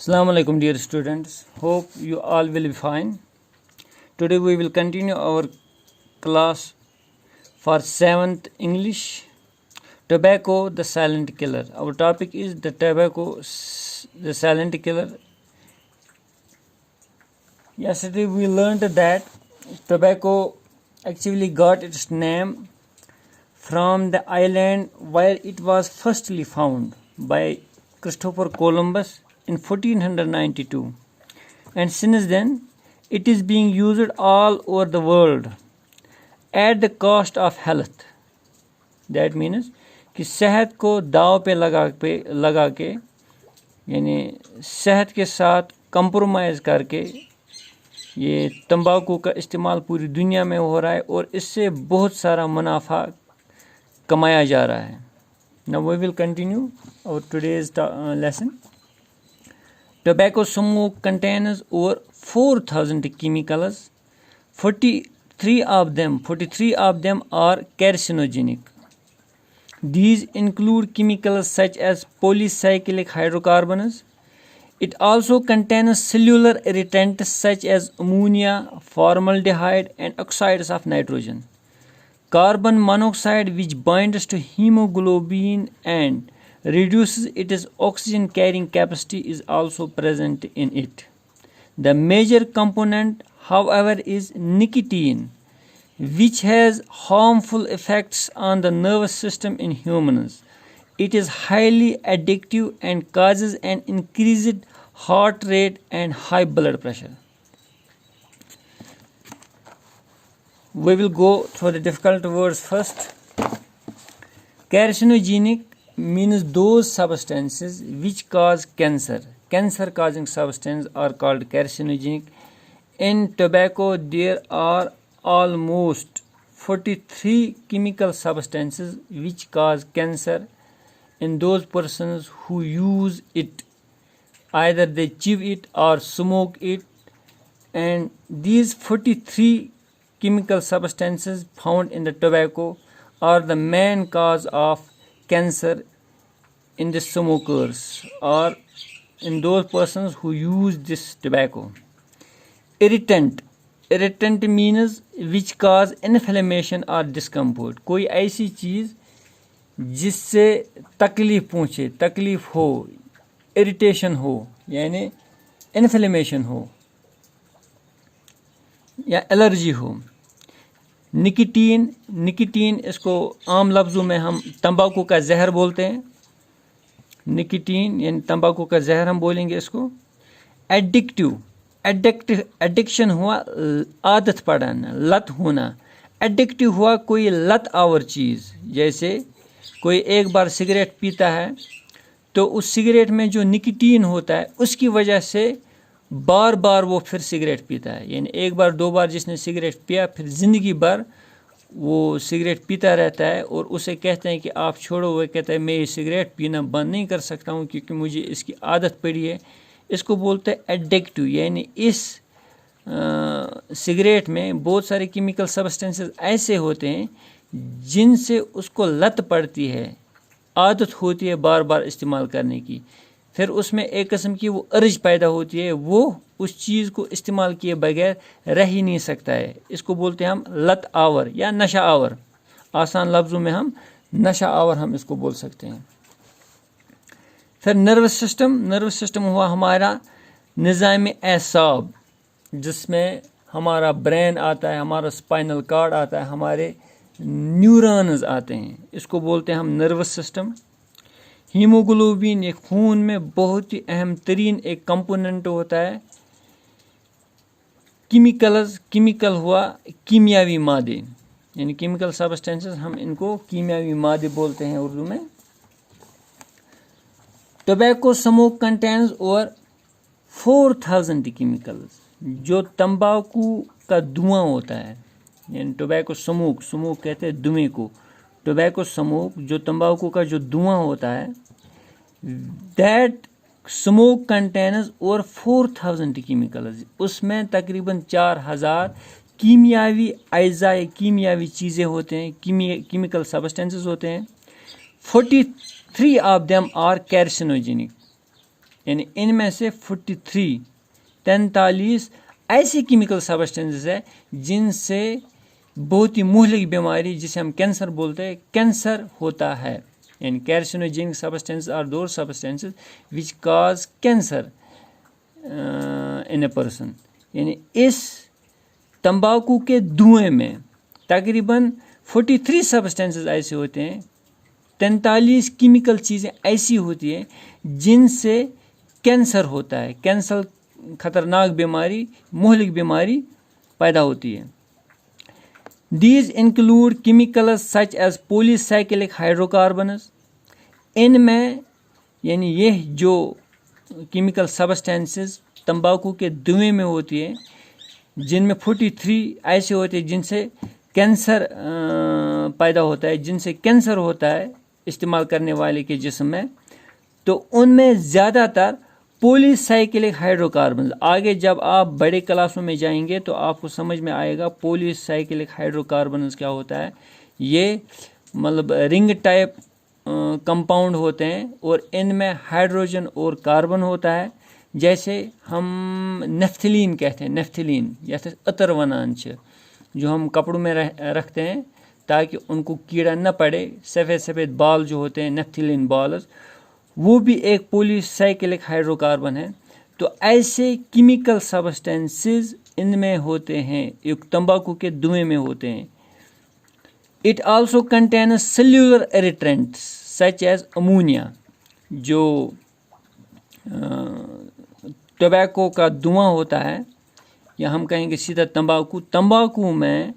Assalamu alaikum dear students, hope you all will be fine. Today we will continue our class for 7th English, Tobacco the Silent Killer. Our topic is the tobacco the silent killer. Yesterday we learned that tobacco actually got its name from the island where it was firstly found by Christopher Columbus in 1492, and since then it is being used all over the world at the cost of health. That means कि सेहत को दाव पे लगा के यानी सेहत के साथ कंप्रोमाइज़ करके ये तंबाकू का इस्तेमाल पूरी दुनिया में हो रहा है और इससे बहुत सारा मुनाफा कमाया जा रहा है. Now we will continue our today's lesson. Tobacco smoke contains over 4,000 chemicals. 43 of them are carcinogenic. These include chemicals such as polycyclic hydrocarbons. It also contains cellular irritants such as ammonia, formaldehyde, and oxides of nitrogen. Carbon monoxide, which binds to hemoglobin and reduces its oxygen carrying capacity, is also present in it. The major component, however, is nicotine, which has harmful effects on the nervous system in humans. It is highly addictive and causes an increased heart rate and high blood pressure. We will go through the difficult words first. Carcinogenic means those substances which cause cancer. Cancer causing substances are called carcinogenic. In tobacco, there are almost 43 chemical substances which cause cancer in those persons who use it. Either they chew it or smoke it, and these 43 chemical substances found in the tobacco are the main cause of cancer in the smokers or in those persons who use this tobacco. Irritant means which cause inflammation or discomfort. कोई ऐसी चीज़ जिससे तकलीफ पहुँचे, तकलीफ हो, irritation हो यानी inflammation हो या एलर्जी हो. निकोटीन इसको आम लफ्ज़ों में हम तंबाकू का जहर बोलते हैं. निकोटीन यानी तंबाकू का जहर हम बोलेंगे इसको. एडिक्शन हुआ आदत पड़ना, लत होना. एडिक्टिव हुआ कोई लत आवर चीज़. जैसे कोई एक बार सिगरेट पीता है तो उस सिगरेट में जो निकोटीन होता है उसकी वजह से बार बार वो फिर सिगरेट पीता है. यानी एक बार दो बार जिसने सिगरेट पिया फिर ज़िंदगी भर वो सिगरेट पीता रहता है और उसे कहते हैं कि आप छोड़ो. वो कहता है मैं ये सिगरेट पीना बंद नहीं कर सकता हूँ क्योंकि मुझे इसकी आदत पड़ी है. इसको बोलते हैं एडिक्टिव. यानी इस सिगरेट में बहुत सारे केमिकल सब्सटेंसेस ऐसे होते हैं जिनसे उसको लत पड़ती है, आदत होती है बार बार इस्तेमाल करने की. फिर उसमें एक किस्म की वो अर्ज पैदा होती है, वो उस चीज़ को इस्तेमाल किए बगैर रह ही नहीं सकता है. इसको बोलते हैं हम लत आवर या नशा आवर. आसान लफ्ज़ों में हम नशा आवर हम इसको बोल सकते हैं. फिर नर्वस सिस्टम हुआ हमारा निज़ाम एसाब, जिसमें हमारा ब्रेन आता है, हमारा स्पाइनल कार्ड आता है, हमारे न्यूरॉन्स आते हैं. इसको बोलते हैं हम नर्वस सिस्टम. हीमोग्लोबिन ये खून में बहुत ही अहम तरीन एक कंपोनेंट होता है. केमिकल हुआ कीमियावी मादे यानी केमिकल सब्सटेंसेस, हम इनको कीमियावी मादे बोलते हैं उर्दू में. Tobacco smoke contains over 4,000 chemicals. जो तंबाकू का धुआं होता है यानी टोबैको स्मोक कहते हैं धुएं को. टोबैको स्मोक जो तंबाकू का जो धुआं होता है, that smoke contains over 4,000 chemicals. उसमें तकरीबन 4,000 कीमियावी अज़ाए, कीमियावी चीज़ें होते हैं, केमिकल सब्सटेंसेस होते हैं. 43 of them are carcinogenic. यानी इनमें से 43 ऐसी केमिकल सब्सटेंसेस है जिनसे बहुत ही मुहलिक बीमारी जिसे हम कैंसर बोलते हैं कैंसर होता है. यानी carcinogenic substances are those substances which cause cancer in a person. यानी इस तंबाकू के धुएं में तकरीबन 43 सब्सटेंसेस ऐसे होते हैं, 43 केमिकल चीज़ें ऐसी होती हैं जिनसे कैंसर होता है, कैंसर खतरनाक बीमारी, मुहलिक बीमारी पैदा होती है. These include chemicals such as polycyclic hydrocarbons. इनमें यानी ये जो केमिकल सब्सटेंसेस तंबाकू के धुएं में होती है जिनमें 43 ऐसे होते हैं जिनसे कैंसर पैदा होता है, जिनसे कैंसर होता है इस्तेमाल करने वाले के जिस्म में. तो उनमें ज़्यादातर पॉलीसाइक्लिक हाइड्रोकार्बन, आगे जब आप बड़े क्लासों में जाएंगे तो आपको समझ में आएगा पॉलीसाइक्लिक हाइड्रोकार्बन क्या होता है. ये मतलब रिंग टाइप कंपाउंड होते हैं और इनमें हाइड्रोजन और कार्बन होता है. जैसे हम नेफ्थलीन कहते हैं, नेफ्थलीन या अतर वनान जो हम कपड़ों में रखते हैं ताकि उनको कीड़ा न पड़े, सफ़ेद सफ़ेद बाल जो होते हैं नेफ्थलीन बॉल्स, वो भी एक पॉलीसाइक्लिक हाइड्रोकार्बन है. तो ऐसे केमिकल सब्सटेंसेस इनमें होते हैं, एक तंबाकू के धुएं में होते हैं. It also contains cellular irritants such as ammonia. जो टोबैको का धुआं होता है या हम कहेंगे सीधा तंबाकू में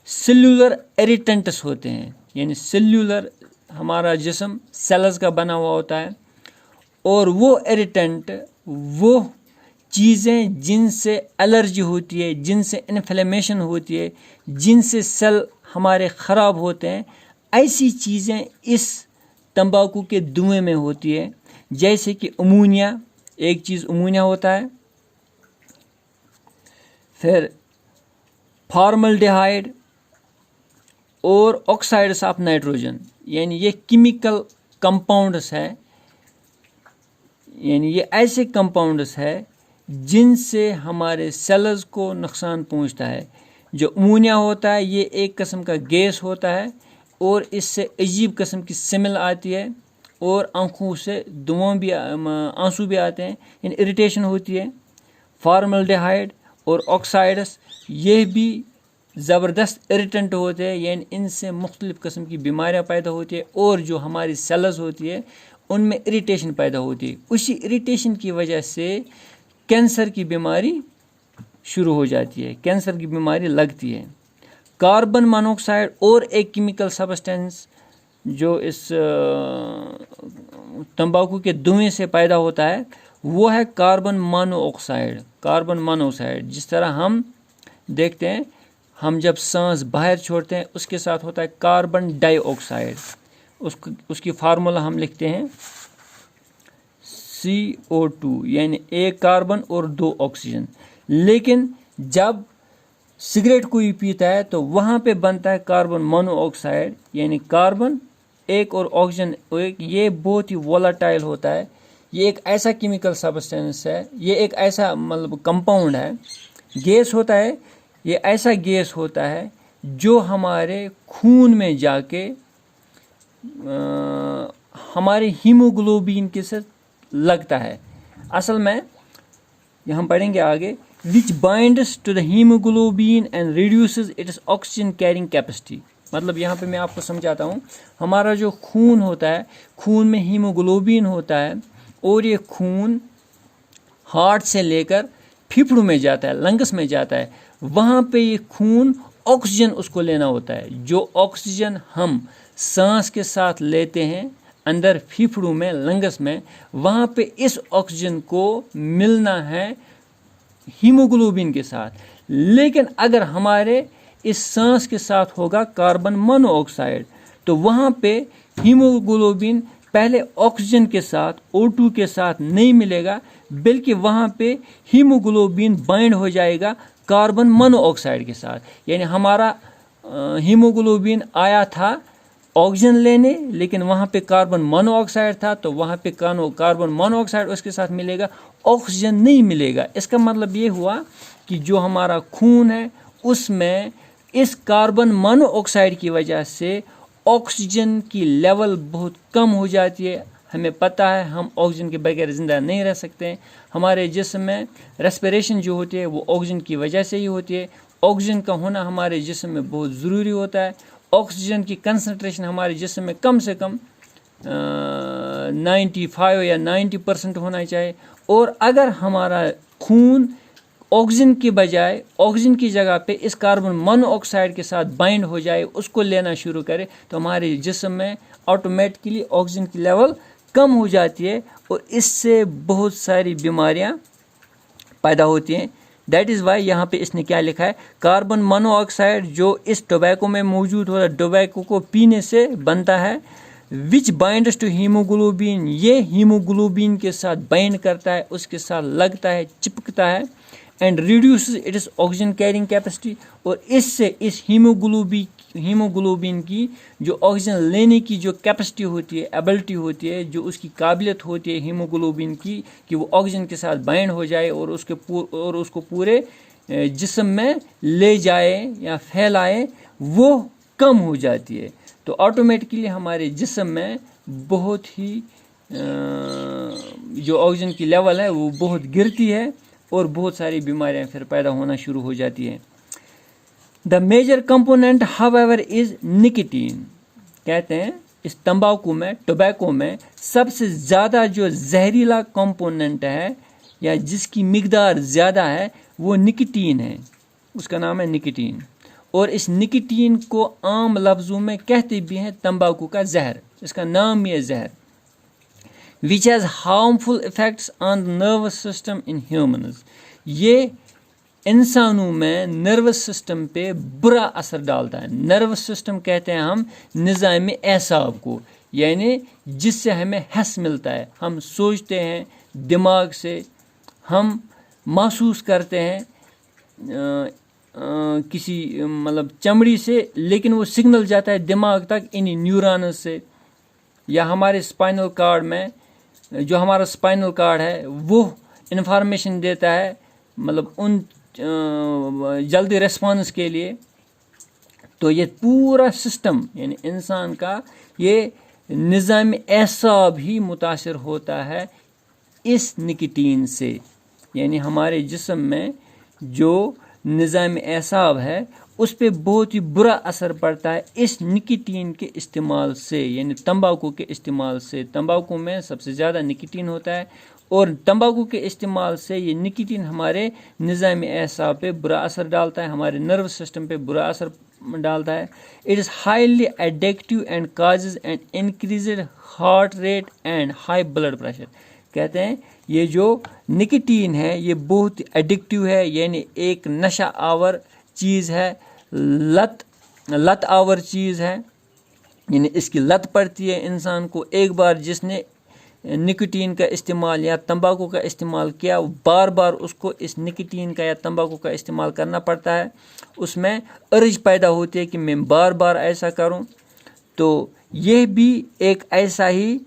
सेल्यूलर इरिटेंट्स होते हैं. यानी सेल्यूलर हमारा जिस्म सेल्स का बना हुआ होता है और वो इरिटेंट वो चीज़ें जिनसे एलर्जी होती है, जिनसे इन्फ्लेमेशन होती है, जिनसे सेल हमारे ख़राब होते हैं, ऐसी चीज़ें इस तंबाकू के धुएं में होती है. जैसे कि अमोनिया, एक चीज़ अमोनिया होता है, फिर फॉर्मल्डिहाइड और ऑक्साइड्स ऑफ नाइट्रोजन. यानी ये केमिकल कंपाउंड्स है, यानी ये ऐसे कंपाउंड्स है जिनसे हमारे सेल्स को नुकसान पहुंचता है. जो अमोनिया होता है ये एक किस्म का गैस होता है और इससे अजीब किस्म की स्मेल आती है और आँखों से धुआं भी, आंसू भी आते हैं, यानी इरिटेशन होती है. फॉर्मल्डिहाइड और ऑक्साइड्स ये भी ज़बरदस्त इरिटेंट होते हैं, यानी इनसे मुख्तलिफ़ किस्म की बीमारियां पैदा होती है और जो हमारी सेल्स होती है उनमें इरिटेशन पैदा होती है. उसी इरिटेशन की वजह से कैंसर की बीमारी शुरू हो जाती है, कैंसर की बीमारी लगती है. कार्बन मोनोऑक्साइड और एक केमिकल सब्सटेंस जो इस तंबाकू के धुएं से पैदा होता है वो है कार्बन मोनोऑक्साइड. कार्बन मोनोऑक्साइड जिस तरह हम देखते हैं, हम जब सांस बाहर छोड़ते हैं उसके साथ होता है कार्बन डाइऑक्साइड. उसकी फार्मूला हम लिखते हैं CO2, यानी एक कार्बन और 2 ऑक्सीजन. लेकिन जब सिगरेट कोई पीता है तो वहाँ पे बनता है कार्बन मोनोऑक्साइड, यानी कार्बन एक और ऑक्सीजन एक. ये बहुत ही वोलाटाइल होता है. ये एक ऐसा केमिकल सब्सटेंस है, ये एक ऐसा मतलब कंपाउंड है, गैस होता है. ये ऐसा गैस होता है जो हमारे खून में जाके हमारे हीमोग्लोबिन के साथ लगता है. असल में ये हम पढ़ेंगे आगे. Which binds to the haemoglobin and reduces its oxygen carrying capacity. मतलब यहाँ पे मैं आपको समझाता हूँ. हमारा जो खून होता है, खून में हीमोग्लोबिन होता है और ये खून हार्ट से लेकर फेफड़ों में जाता है, लंग्स में जाता है. वहाँ पे ये खून ऑक्सीजन उसको लेना होता है. जो ऑक्सीजन हम सांस के साथ लेते हैं अंदर फेफड़ों में, लंग्स में, वहाँ पे इस ऑक्सीजन को मिलना है हीमोग्लोबिन के साथ. लेकिन अगर हमारे इस सांस के साथ होगा कार्बन मोनोऑक्साइड तो वहाँ पे हीमोग्लोबिन पहले ऑक्सीजन के साथ O2 के साथ नहीं मिलेगा, बल्कि वहाँ पे हीमोग्लोबिन बाइंड हो जाएगा कार्बन मोनोऑक्साइड के साथ. यानी हमारा हीमोग्लोबिन आया था ऑक्सीजन लेने, लेकिन वहाँ पे कार्बन मोनोऑक्साइड था, तो वहाँ पे कार्बन मोनोऑक्साइड उसके साथ मिलेगा, ऑक्सीजन नहीं मिलेगा। इसका मतलब ये हुआ कि जो हमारा खून है उसमें इस कार्बन मोनोऑक्साइड की वजह से ऑक्सीजन की लेवल बहुत कम हो जाती है। हमें पता है हम ऑक्सीजन के बगैर ज़िंदा नहीं रह सकते हैं। हमारे जिस्म में रेस्पिरेशन जो होती है वो ऑक्सीजन की वजह से ही होती है। ऑक्सीजन का होना हमारे जिस्म में बहुत ज़रूरी होता है। ऑक्सीजन की कंसंट्रेशन हमारे जिस्म में कम से कम 95 या 90% होना चाहिए। और अगर हमारा खून ऑक्सीजन की बजाय ऑक्सीजन की जगह पे इस कार्बन मोनोऑक्साइड के साथ बाइंड हो जाए, उसको लेना शुरू करे, तो हमारे जिस्म में ऑटोमेटिकली ऑक्सीजन की लेवल कम हो जाती है और इससे बहुत सारी बीमारियां पैदा होती हैं। दैट इज़ वाई यहाँ पे इसने क्या लिखा है, कार्बन मोनोऑक्साइड जो इस टोबैको में मौजूद होता है, टोबैको को पीने से बनता है, विच बाइंड्स टू हीमोग्लोबिन, ये हीमोग्लोबिन के साथ बाइंड करता है, उसके साथ लगता है, चिपकता है, and reduces its oxygen carrying capacity, और इससे इस हीमोग्लोबिन की जो ऑक्सीजन लेने की जो कैपेसिटी होती है, एबिलिटी होती है, जो उसकी काबिलियत होती है हीमोग्लोबिन की कि वो ऑक्सीजन के साथ बाइंड हो जाए और उसको पूरे जिस्म में ले जाए या फैलाए, वो कम हो जाती है। तो ऑटोमेटिकली हमारे जिस्म में बहुत ही जो ऑक्सीजन की लेवल है वो बहुत गिरती है और बहुत सारी बीमारियां फिर पैदा होना शुरू हो जाती हैं। The major component however is nicotine. कहते हैं इस तंबाकू में, टोबैको में सबसे ज़्यादा जो जहरीला कंपोनेंट है या जिसकी मिकदार ज़्यादा है वो निकोटीन है, उसका नाम है निकोटीन। और इस निकोटीन को आम लफ्ज़ों में कहते भी हैं तंबाकू का जहर, इसका नाम ही है जहर। Which has harmful effects on the nervous system in humans. ये इंसानों में नर्वस सिस्टम पे बुरा असर डालता है। नर्वस सिस्टम कहते हैं हम निज़ाम एसाब को, यानी जिससे हमें हस मिलता है, हम सोचते हैं दिमाग से, हम महसूस करते हैं किसी मतलब चमड़ी से, लेकिन वो सिग्नल जाता है दिमाग तक इन्हीं न्यूरॉन्स से, या हमारे स्पाइनल कार्ड में जो हमारा स्पाइनल कार्ड है वो इन्फॉर्मेशन देता है, मतलब उन जल्दी रिस्पॉन्स के लिए। तो ये पूरा सिस्टम यानी इंसान का ये निज़ाम एसाब ही मुतासिर होता है इस निकोटीन से। यानी हमारे जिस्म में जो निज़ाम एसाब है उस पर बहुत ही बुरा असर पड़ता है इस निकोटीन के इस्तेमाल से, यानी तंबाकू के इस्तेमाल से। तंबाकू में सबसे ज़्यादा निकोटीन होता है और तंबाकू के इस्तेमाल से ये निकोटीन हमारे निज़ाम एसाब पे बुरा असर डालता है, हमारे नर्वस सिस्टम पे बुरा असर डालता है। It is highly addictive and causes and increased heart rate and high blood pressure. कहते हैं ये जो निकोटीन है ये बहुत एडिक्टिव है, यानी एक नशा आवर चीज़ है, लत आवर चीज़ है, यानी इसकी लत पड़ती है इंसान को। एक बार जिसने निकोटीन का इस्तेमाल या तंबाकू का इस्तेमाल किया, बार बार उसको इस निकोटीन का या तंबाकू का इस्तेमाल करना पड़ता है, उसमें अर्ज पैदा होती है कि मैं बार बार ऐसा करूं। तो यह भी एक ऐसा ही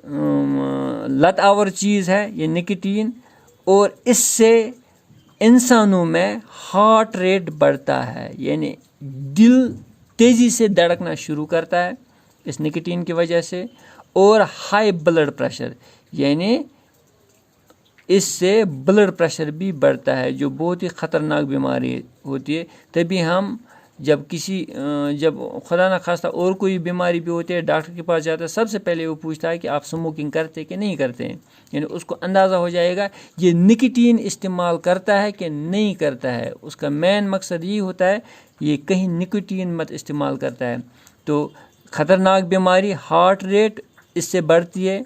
लत आवर चीज़ है ये निकोटीन, और इससे इंसानों में हार्ट रेट बढ़ता है, यानी दिल तेज़ी से धड़कना शुरू करता है इस निकोटीन की वजह से, और हाई ब्लड प्रेशर, यानी इससे ब्लड प्रेशर भी बढ़ता है जो बहुत ही ख़तरनाक बीमारी होती है। तभी हम जब खुदा न खास्ता और कोई बीमारी भी होती है डॉक्टर के पास जाता है, सबसे पहले वो पूछता है कि आप स्मोकिंग करते कि नहीं करते हैं, यानी उसको अंदाज़ा हो जाएगा ये निकोटीन इस्तेमाल करता है कि नहीं करता है। उसका मेन मकसद ये होता है ये कहीं निकोटीन मत इस्तेमाल करता है। तो ख़तरनाक बीमारी हार्ट रेट इससे बढ़ती है,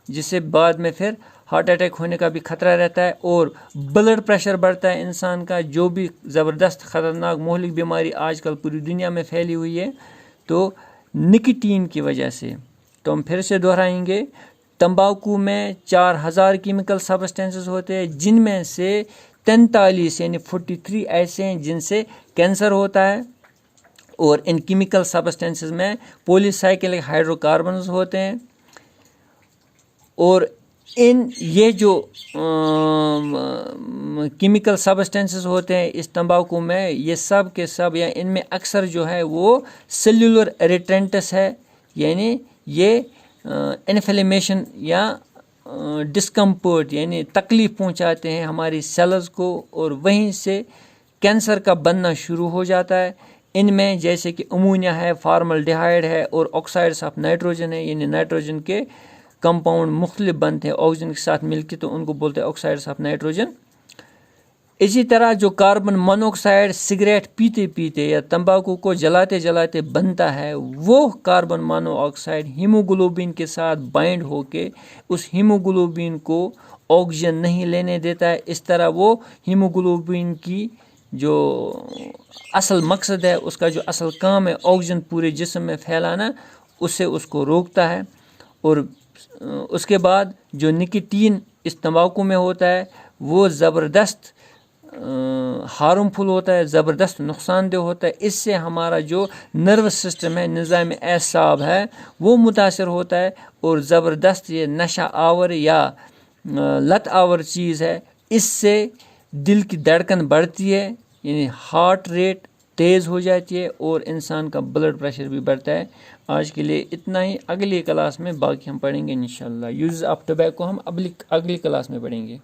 जिससे बाद में फिर हार्ट अटैक होने का भी खतरा रहता है, और ब्लड प्रेशर बढ़ता है इंसान का, जो भी ज़बरदस्त ख़तरनाक मोहलिक बीमारी आजकल पूरी दुनिया में फैली हुई है, तो निकोटीन की वजह से। तो हम फिर से दोहराएंगे, तंबाकू में 4000 केमिकल सब्सटेंसेस होते हैं, जिनमें से 43 यानी 43 ऐसे हैं जिनसे कैंसर होता है, اور ان کیمیکل سبسٹینسز میں پولی سائیکلک ہائیڈرو کاربنز ہوتے ہیں، اور یہ جو کیمیکل سبسٹینسز ہوتے ہیں اس تمباکو میں، یہ سب کے سب یا ان میں اکثر جو ہے وہ سیلولر اریٹنٹس ہے، یعنی یہ انفلیمیشن یا ڈسکمفرٹ یعنی تکلیف پہنچاتے ہیں ہماری سیلز کو، اور وہیں سے کینسر کا بننا شروع ہو جاتا ہے۔ ان میں جیسے کہ امونیا ہے، فارمل ڈیہائیڈ ہے، اور آکسائڈس آف نائٹروجن ہے، یعنی نائٹروجن کے کمپاؤنڈ مختلف بنتے ہیں آکسیجن کے ساتھ مل کے، تو ان کو بولتے ہیں آکسائڈس آف نائٹروجن۔ اسی طرح جو کاربن مونوکسائڈ سگریٹ پیتے پیتے یا تمباکو کو جلاتے جلاتے بنتا ہے، وہ کاربن مونو آکسائڈ ہیموگلوبن کے ساتھ بائنڈ ہو کے اس ہیموگلوبن کو آکسیجن نہیں لینے دیتا ہے۔ اس طرح وہ ہیموگلوبن کی جو اصل مقصد ہے، اس کا جو اصل کام ہے آکسیجن پورے جسم میں پھیلانا، اس سے اس کو روکتا ہے۔ اور اس کے بعد جو نکوٹین اس تمباکو میں ہوتا ہے وہ زبردست ہارمفل ہوتا ہے، زبردست نقصان دہ ہوتا ہے۔ اس سے ہمارا جو نروس سسٹم ہے، نظام اعصاب ہے، وہ متاثر ہوتا ہے، اور زبردست یہ نشہ آور یا لت آور چیز ہے۔ اس سے دل کی دھڑکن بڑھتی ہے، یعنی ہارٹ ریٹ تیز ہو جاتی ہے، اور انسان کا بلڈ پریشر بھی بڑھتا ہے۔ آج کے لیے اتنا ہی، اگلی کلاس میں باقی ہم پڑھیں گے انشاءاللہ۔ یوزز آف ٹوبیکو ہم اگلی کلاس میں پڑھیں گے۔